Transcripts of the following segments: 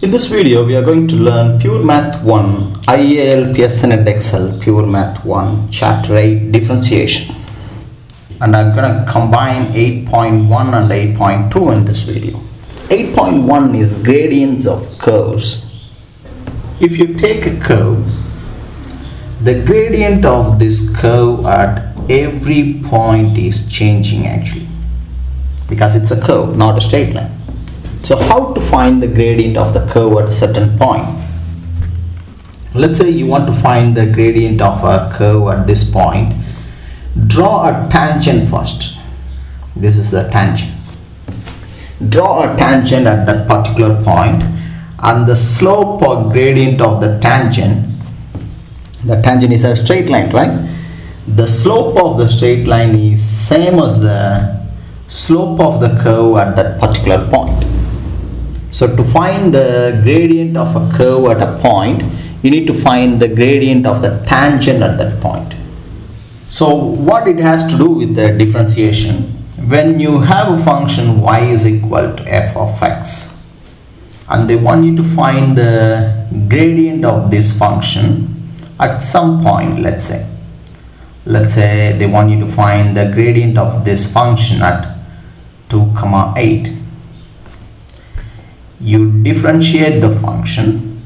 In this video, we are going to learn Pure Math 1, IAL Pearson Edexcel Pure Math 1, Chapter 8, Differentiation. And I'm going to combine 8.1 and 8.2 in this video. 8.1 is gradients of curves. If you take a curve, the gradient of this curve at every point is changing actually, because it's a curve, not a straight line. So how to find the gradient of the curve at a certain point? Let's say you want to find the gradient of a curve at this point. Draw a tangent first. This is the tangent. Draw a tangent at that particular point, and the slope or gradient of the tangent is a straight line, right? The slope of the straight line is same as the slope of the curve at that particular point. So to find the gradient of a curve at a point, you need to find the gradient of the tangent at that point. So what it has to do with the differentiation, when you have a function y is equal to f of x, and they want you to find the gradient of this function at some point, let's say they want you to find the gradient of this function at 2, 8. You differentiate the function,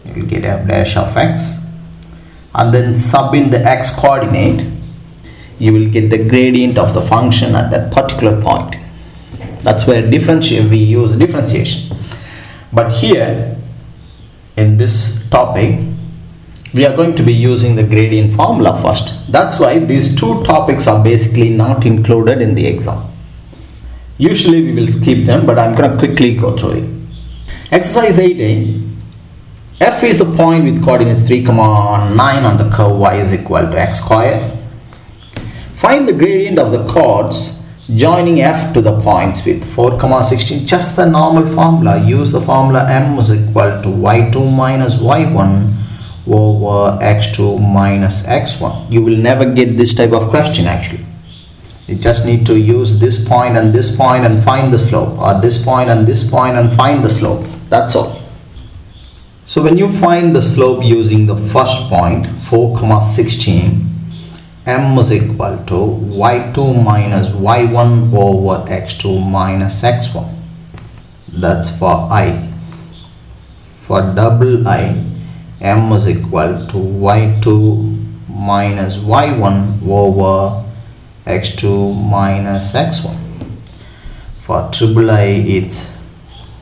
you will get f dash of x, and then sub in the x coordinate, you will get the gradient of the function at that particular point. That's where we use differentiation. But here in this topic, we are going to be using the gradient formula first. That's why these two topics are basically not included in the exam. Usually we will skip them, but I'm going to quickly go through it. Exercise 8a. F is the point with coordinates 3, 9 on the curve y is equal to x squared. Find the gradient of the chords joining F to the points with 4, 16. Just the normal formula. Use the formula m is equal to y2 minus y1 over x2 minus x1. You will never get this type of question actually. You just need to use this point and find the slope, or this point and find the slope. That's all. So when you find the slope using the first point 4, 16, m is equal to y2 minus y1 over x2 minus x1. That's for I. For double I, m is equal to y2 minus y1 over x2 minus x1. For triple I, it's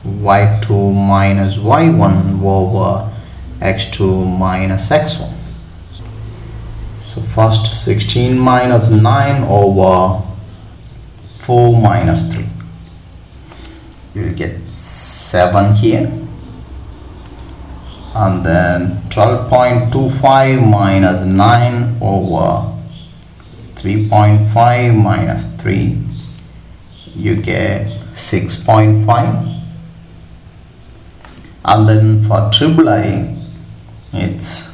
y2 minus y1 over x2 minus x1. So first 16 minus 9 over 4 minus 3. You will get 7 here. And then 12.25 minus 9 over 3.5 minus 3, you get 6.5. And then for triple I, it's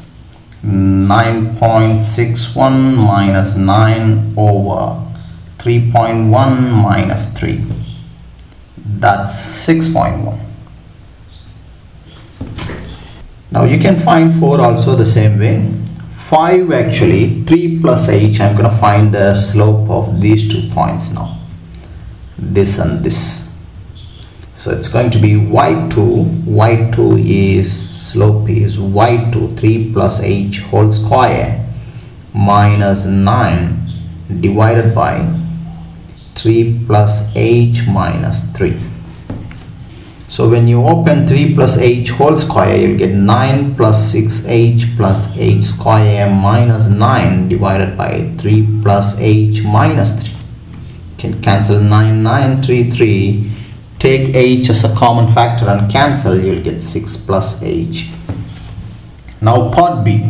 9.61 minus 9 over 3.1 minus 3. That's 6.1. Now you can find 4 also the same way. 5 actually, 3 plus h, I'm going to find the slope of these 2 points now. This and this. So it's going to be y2. Y2 is, slope is y2, 3 plus h whole square minus 9 divided by 3 plus h minus 3. So when you open 3 plus h whole square, you'll get 9 plus 6h plus h square minus 9 divided by 3 plus h minus 3. You can cancel 9, 9, 3, 3. Take h as a common factor and cancel, you'll get 6 plus h. Now part B.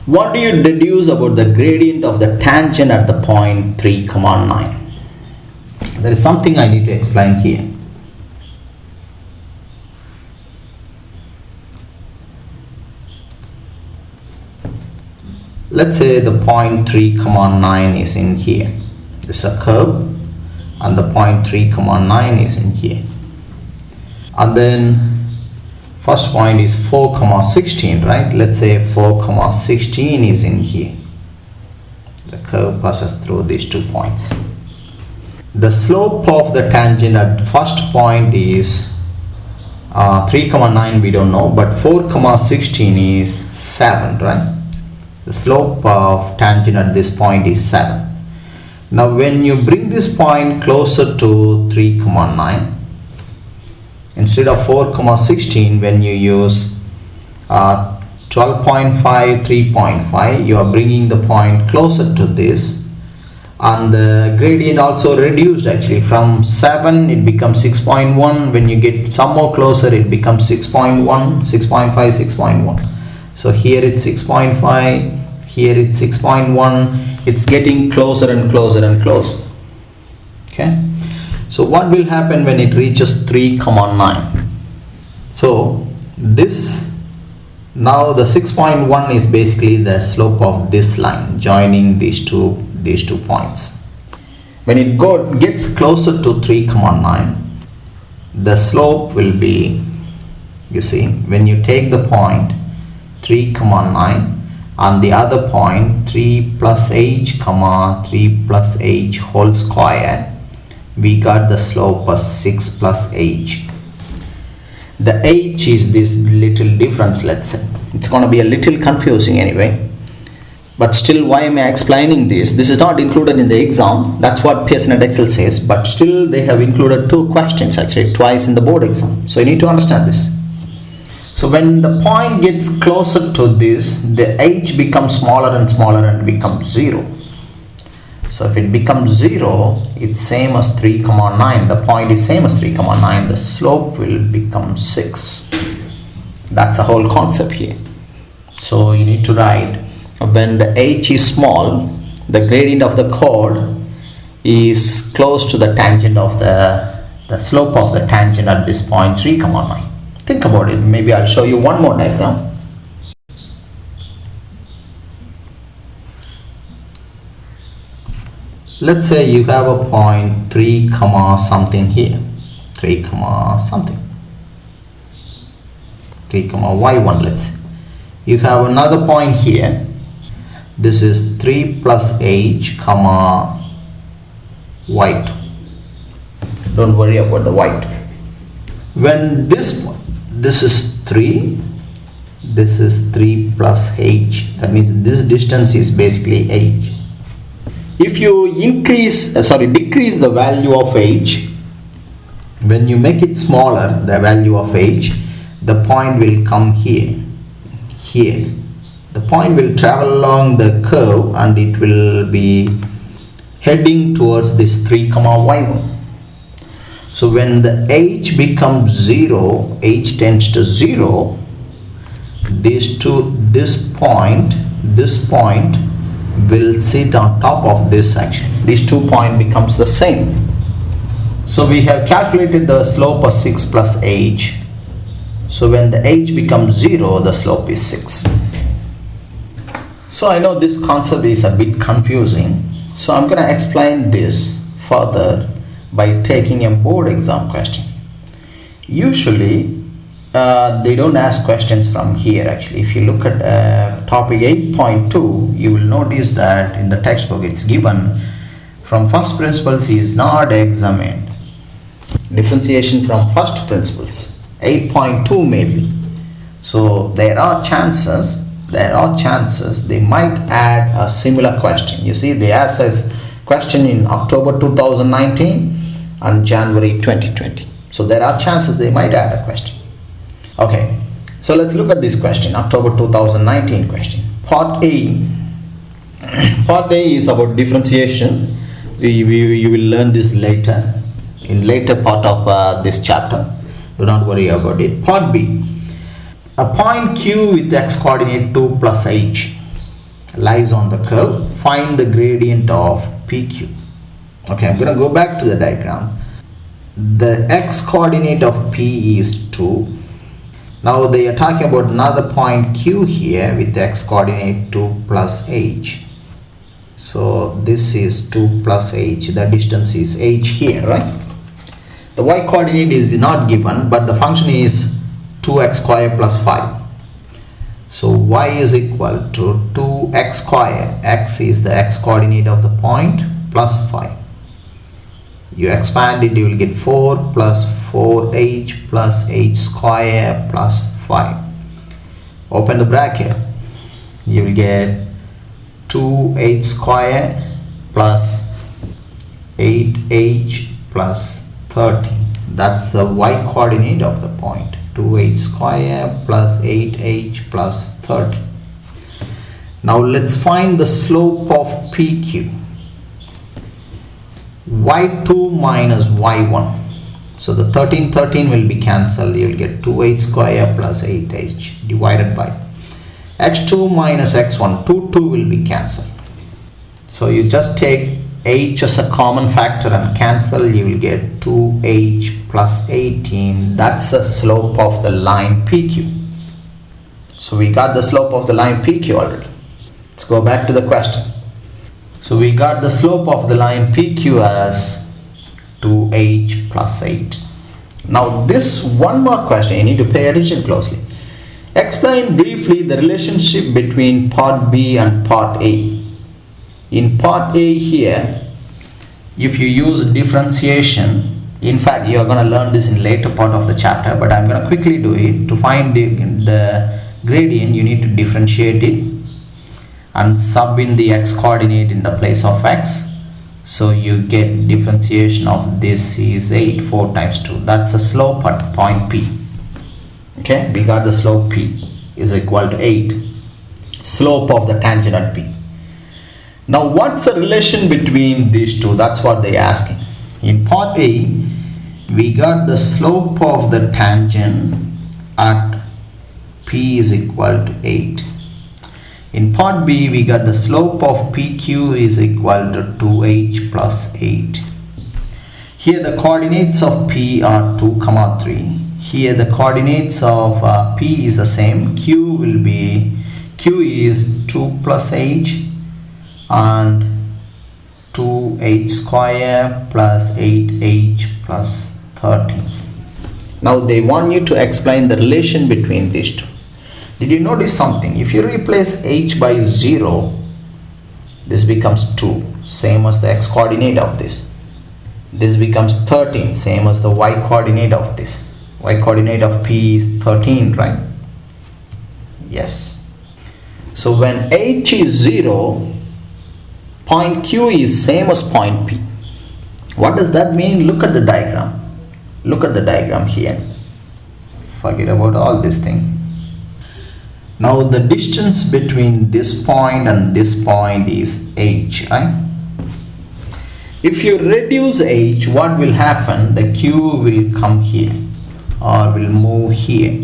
What do you deduce about the gradient of the tangent at the point 3, 9? There is something I need to explain here. Let's say the point 3, 9 is in here. This is a curve and the point 3, 9 is in here. and then first point is 4 comma 16, right? Let's say 4 comma 16 is in here. The curve passes through these 2 points. The slope of the tangent at first point is 3,9, we don't know, but 4,16 is 7, right? The slope of tangent at this point is 7. Now when you bring this point closer to 3,9, instead of 4,16, when you use 12.5, 3.5, you are bringing the point closer to this, and the gradient also reduced actually. From 7 it becomes 6.1. when you get some more closer it becomes 6.1, 6.5, 6.1. so here it's 6.5, here it's 6.1. it's getting closer and closer and closer. Okay, so what will happen when it reaches 3,9? So this, now the 6.1 is basically the slope of this line joining these two points. When it gets closer to 3,9, the slope will be, you see, when you take the point 3,9 and the other point 3 plus h, 3 plus h whole square, we got the slope as 6 plus h. The h is this little difference, let's say. It's going to be a little confusing anyway. But still, why am I explaining this? This is not included in the exam. That's what Pearson Edexcel says. But still, they have included 2 questions actually, twice in the board exam. So you need to understand this. So when the point gets closer to this, the h becomes smaller and smaller and becomes 0. So if it becomes 0, it's same as 3,9. The point is same as 3,9. The slope will become 6. That's the whole concept here. So you need to write, when the h is small, the gradient of the chord is close to the tangent of the slope of the tangent at this point 3,9. Think about it. Maybe I'll show you one more diagram. Let's say you have a point 3, something here, 3, something, 3, y1, let's say. You have another point here. This is 3 plus h, y2. Don't worry about the y2. When this is 3, this is 3 plus h. That means this distance is basically h. If you decrease the value of h, when you make it smaller, the value of h, the point will come here. The point will travel along the curve and it will be heading towards this 3, y1. So when the h becomes 0, h tends to 0, this point will sit on top of this section. These 2 points becomes the same. So we have calculated the slope of 6 plus h. So when the h becomes 0, the slope is 6. So I know this concept is a bit confusing. So I'm going to explain this further by taking a board exam question. Usually they don't ask questions from here actually. If you look at topic 8.2, you will notice that in the textbook it's given from first principles is not examined. Differentiation from first principles, 8.2 maybe. So there are chances they might add a similar question. You see, they asked us question in October 2019 and January 2020. So there are chances they might add a question. Okay, so let's look at this question, October 2019 question. Part A. Part A is about differentiation. You will learn this later, in later part of this chapter. Do not worry about it. Part B. A point Q with x coordinate 2 plus h lies on the curve. Find the gradient of PQ. Okay, I'm going to go back to the diagram. The x coordinate of P is 2. Now they are talking about another point Q here with x coordinate 2 plus h. So this is 2 plus h. The distance is h here, right? The y coordinate is not given, but the function is 2x square plus 5. So y is equal to 2x square. X is the x coordinate of the point plus 5. You expand it, you will get 4 plus 4h plus h square plus 5. Open the bracket. You will get 2h square plus 8h plus 30. That's the y coordinate of the point. 2h square plus 8h plus 30. Now let's find the slope of PQ. y2 minus y1. So the 13 will be cancelled. You will get 2h square plus 8h divided by x2 minus x1. 2 will be cancelled. So you just take h as a common factor and cancel. You will get 2h plus 18. That's the slope of the line PQ. So we got the slope of the line PQ already. Let's go back to the question. So we got the slope of the line PQ as 2h plus 8. Now this one more question, you need to pay attention closely. Explain briefly the relationship between part B and part A. In part A here, if you use differentiation, in fact you are going to learn this in later part of the chapter, but I'm going to quickly do it. To find the gradient, you need to differentiate it and sub in the x coordinate in the place of x. So you get differentiation of this is 8, 4 times 2. That's the slope at point P. Okay, we got the slope P is equal to 8. Slope of the tangent at P. Now what's the relation between these two? That's what they're asking. In part A, we got the slope of the tangent at P is equal to 8. In part B, we got the slope of PQ is equal to 2h plus 8. Here the coordinates of P are 2, 3. Here the coordinates of P is the same. Q is 2 plus h and 2h square plus 8h plus 30. Now they want you to explain the relation between these two. Did you notice something? If you replace h by 0, this becomes 2, same as the x coordinate of this. This becomes 13, same as the y coordinate of this. Y coordinate of P is 13, right? Yes. So when h is 0, point Q is same as point P. What does that mean? Look at the diagram. Look at the diagram here. Forget about all this thing. Now the distance between this point and this point is h, right? If you reduce h, what will happen? The Q will come here or will move here.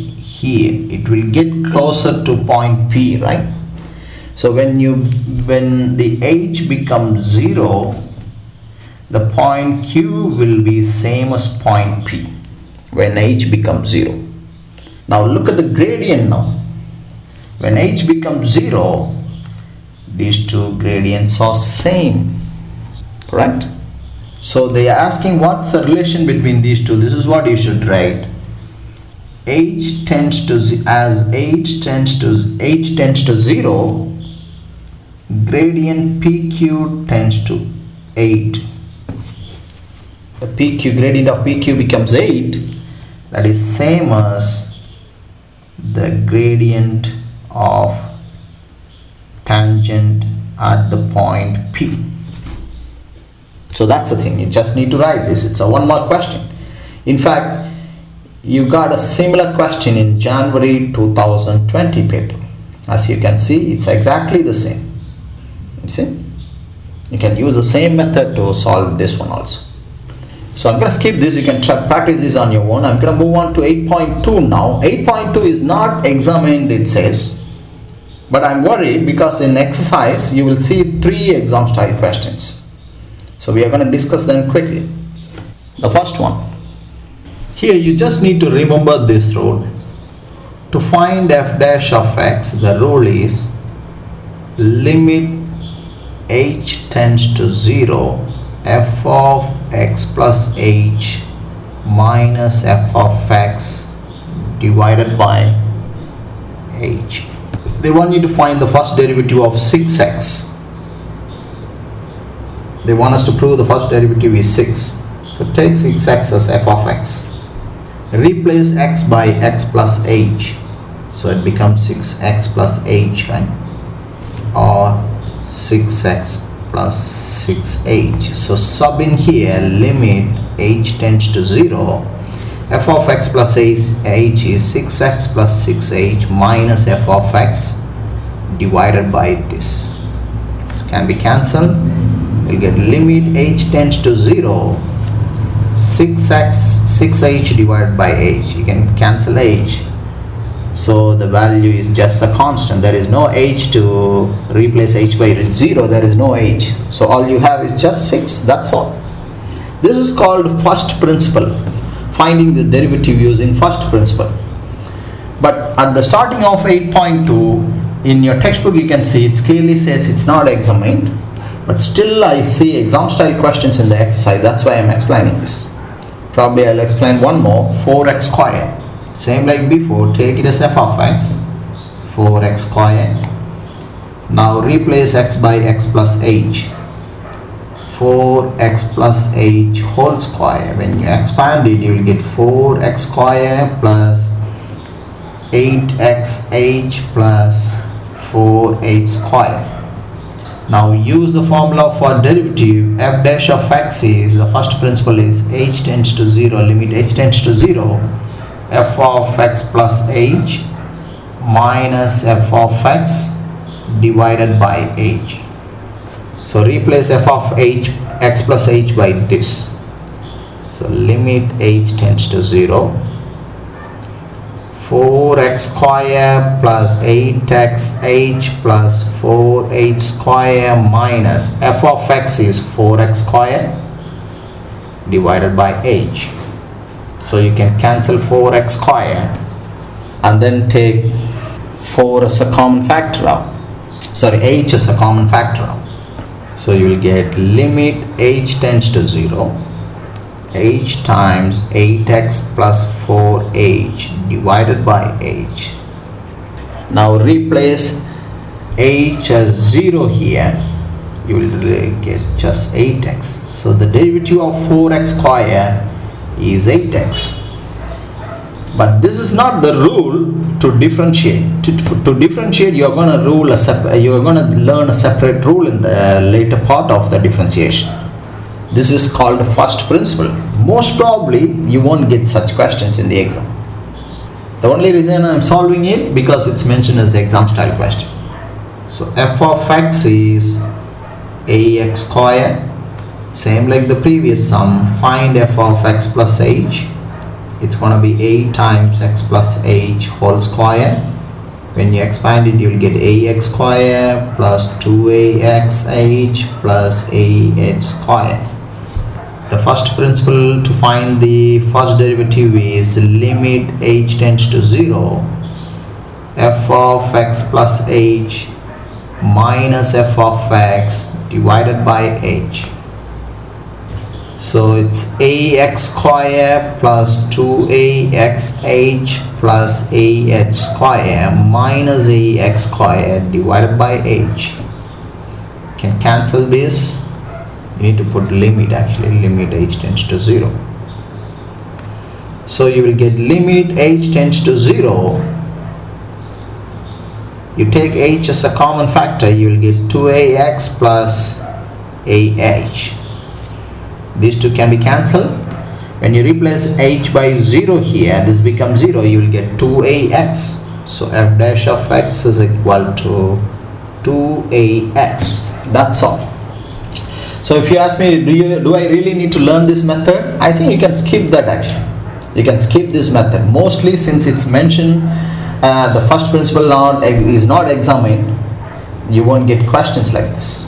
It will get closer to point P, right? So when the h becomes 0, the point Q will be same as point P when h becomes 0. Now look at the gradient now. When h becomes 0, these two gradients are same, correct? So they are asking what's the relation between these two. This is what you should write. H tends to 0, gradient PQ tends to 8. The PQ gradient of PQ becomes 8. That is same as the gradient of tangent at the point P. So that's the thing. You just need to write this. It's a one mark question. In fact, you got a similar question in January 2020 paper. As you can see, it's exactly the same. You see? You can use the same method to solve this one also. So I'm going to skip this. You can practice this on your own. I'm going to move on to 8.2 now. 8.2 is not examined, it says. But I'm worried because in exercise, you will see 3 exam style questions. So we are going to discuss them quickly. The first one. Here you just need to remember this rule. To find f dash of x, the rule is limit h tends to 0, f of x plus h minus f of x divided by h. They want you to find the first derivative of 6x. They want us to prove the first derivative is 6. So take 6x as f of x. Replace x by x plus h. So it becomes 6x plus h, right? Or 6x plus 6h. So sub in here, limit h tends to 0. F of x plus h is 6x plus 6h minus f of x divided by this. This can be cancelled. We'll get limit h tends to 0. 6h divided by h. You can cancel h. So the value is just a constant. There is no h to replace h by 0. There is no h. So all you have is just 6. That's all. This is called first principle. Finding the derivative using first principle. But at the starting of 8.2, in your textbook you can see it clearly says it's not examined. But still I see exam style questions in the exercise. That's why I'm explaining this. Probably I'll explain one more. 4x square. Same like before, take it as f of x. 4x square. Now replace x by x plus h. 4x plus h whole square. When you expand it, you will get 4x square plus 8xh plus 4h square. Now use the formula for derivative. F dash of x is, the first principle is h tends to 0, limit h tends to 0. F of x plus h minus f of x divided by h. So replace f of h, x plus h by this. So limit h tends to 0. 4x square plus 8xh plus 4h square minus f of x is 4x square divided by h. So you can cancel 4x square and then take 4 as a common factor out. Sorry, h as a common factor out. So you will get limit h tends to 0. H times 8x plus 4h divided by h. Now replace h as 0 here. You will get just 8x. So the derivative of 4x square is 8x. But this is not the rule to differentiate. To differentiate, you are going to learn a separate rule in the later part of the differentiation. This is called the first principle. Most probably you won't get such questions in the exam. The only reason I'm solving it because it's mentioned as the exam style question. So f of x is ax square. Same like the previous sum. Find f of x plus h. It's going to be 8 times x plus h whole square. When you expand it, you'll get ax square plus 2axh plus ah square. The first principle to find the first derivative is limit h tends to 0. F of x plus h minus f of x divided by h. So it's ax square plus 2axh plus ah square minus ax square divided by h. You can cancel this. You need to put limit, actually limit h tends to 0. So you will get limit h tends to 0. You take h as a common factor, you will get 2ax plus ah. These two can be cancelled. When you replace h by 0 here, this becomes 0. You will get 2ax. So f dash of x is equal to 2ax. That's all. So if you ask me, do I really need to learn this method? I think you can skip that actually. You can skip this method. Mostly since it's mentioned the first principle is not examined, you won't get questions like this.